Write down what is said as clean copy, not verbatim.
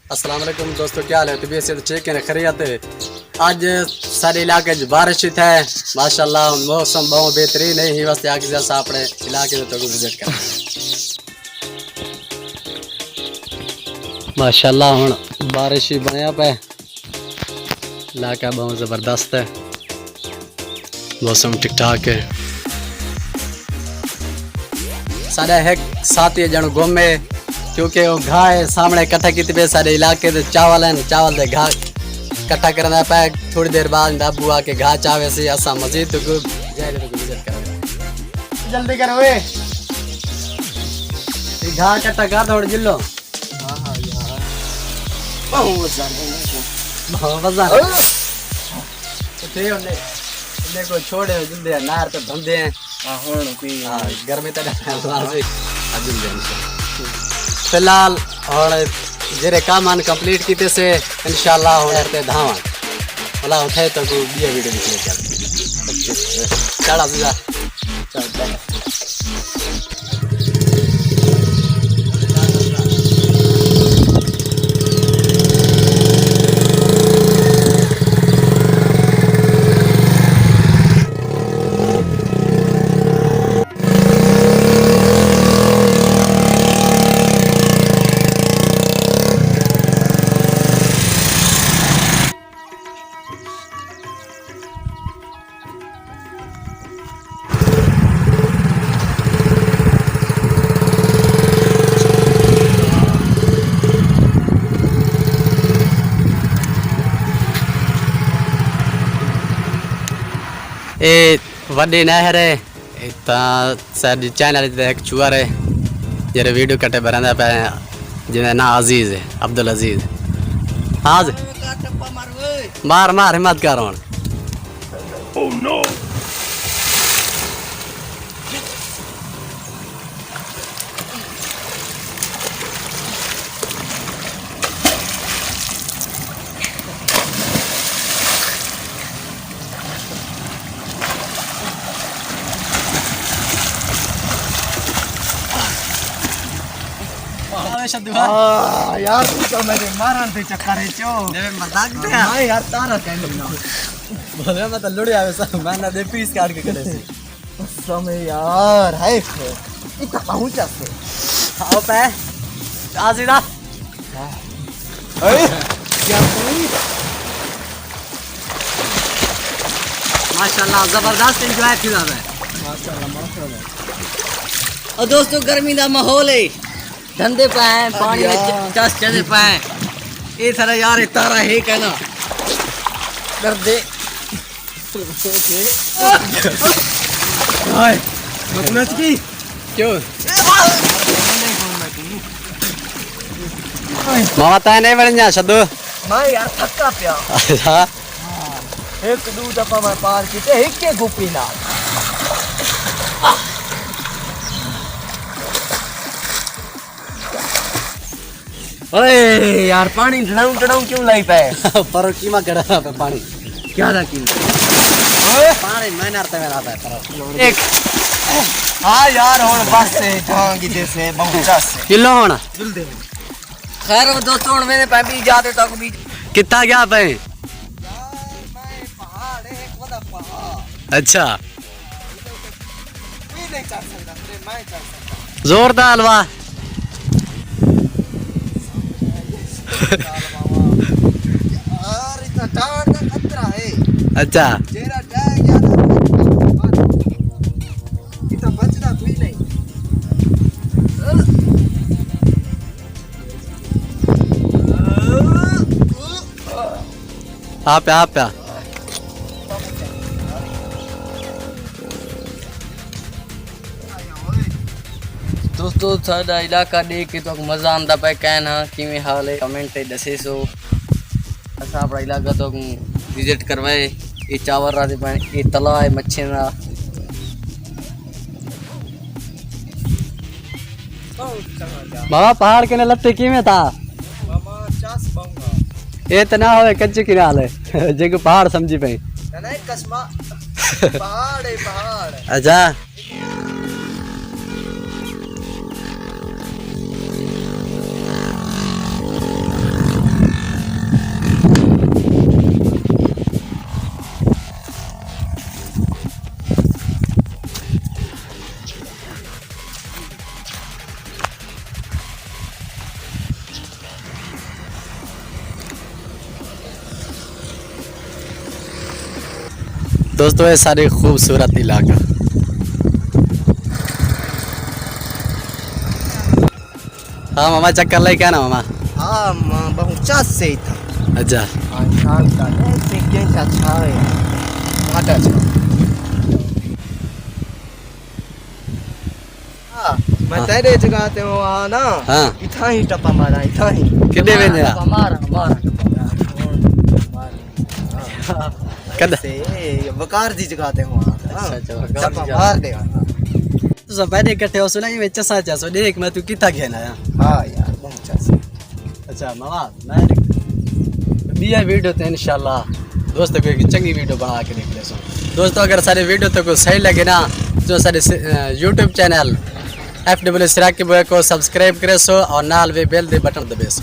अस्सलाम वालेकुम दोस्तों, क्या हाल है? तबीयत से ठीक है, खैरियत है। आज सारे इलाके बारिश है माशाल्लाह, मौसम बहुत बेहतरीन है। ही वास्ते आके जैसा अपने इलाके में तो विजिट कर माशाल्लाह। हुण बारिश ही बनया पे, इलाका बहुत ज़बरदस्त है, मौसम ठीक ठाक है। सारे एक साथी जन घूमे क्योंकि वो घा है सामने इकट्ठा किए सारे इलाके दे चावल हैं, चावल दे घा इकट्ठा करना पे। थोड़ी देर बाद अबू आके घा चावे से असा मस्जिद तो विजिट कर जल्दी करो वे घा इकट्ठा कर थोड़ी जिलो। हां हां यार बहुत मजा है को छोड़े जल्दी नार तो धंधे हैं। हां गर्मी तो फिलहाल और जेरे काम आन कंप्लीट कीते से इंशाल्लाह होते धावा भला उठे तो को बिया वीडियो दिखले चल चला चल ए वड्डी नहर है साडी चैनल एक चुअर है जेरे वीडियो कटे बरंदा पे जिन्हें ना अजीज है अब्दुल अजीज। हाँ मार मार हिम्मत कर oh, no. यार तू तो मेरे मारन पे चक्कर है चो मेरे मजाक दे हां यार तारा कहने ना बोले मैं तो लुड़ी आवे सब मैंने दे पीस काट के करे से समय यार है इतना पहुंचा से आओ पे आ सीधा ए क्या कोई माशाल्लाह जबरदस्त एंजॉय किया है माशाल्लाह। और दोस्तों गर्मी का माहौल है, धंधे पे हैं, पानी में चस चले पे हैं। ये सारा यार तारा है कहना कर दे मतलब की क्यों मामा ताए नहीं बन शदू मैं यार थका पिया। अच्छा एक दो दफा मैं पार कीते एक के गुपी ना ओए यार पानी ढड़ाऊ ढड़ाऊ क्यों लाई पे पर कीमा करा पे पानी क्या था की ओए पानी मैं नरते में आता है पर एक हां यार हुन बस से जांगी दे से बहुत से किलो होना जल्दी खैर दोस्तों हुन मैंने पे भी जाते तक भी कितना गया पे यार मैं पहाड़ एक बड़ा पहाड़। अच्छा भी नहीं चढ़ सकता मैं चढ़ सकता जोरदार हलवा यार इतना टावर का खतरा है। अच्छा जेरा जाए गया इतना बचना कोई नहीं। आप दोस्तों साडा इलाका देख के तो मजा आंदा पे कहना किवें हाल है कमेंट ते दसे सो असा अपना इलाका तो विजिट करवाए। ये चावल राते पे ये तला है मच्छी ना बाबा पहाड़ के लत्ते किवें था मामा 50 पाऊंगा ये तना होए कच्चे किनाल है जे को पहाड़ समझी पे नहीं कसमा पहाड़ है पहाड़। अच्छा दोस्तों ये सारे खूबसूरत इलाका। हाँ मामा चक्कर ले क्या ना मामा? हाँ बहुत चास से था। अच्छा शाम का नहीं क्या अच्छा है घाटा अच्छा। हाँ मैं तेरे जगह ते हूँ वहाँ ना। हाँ इतना ही टप्पा मारा इतना ही। कितने बजे टप्पा मारा कद से वकार जी जगह ते हूँ वहाँ। अच्छा टप्पा मार देगा। तो सब बैठे इकट्ठे हो सुना ये चसा चसा देख मैं तू कितना खेला है। हाँ यार बहुत चास। अच्छा मामा मैं बिया वीडियो तो इंशाल्लाह दोस्तों को एक चंगी वीडियो बना के देख ले सो। दोस्तों अगर सारे वीडियो तो को सही लगे ना तो सारे यूट्यूब चैनल FW सिराकी बॉय को सब्सक्राइब करे सो और नाल वे बेल दे बटन दबे सो।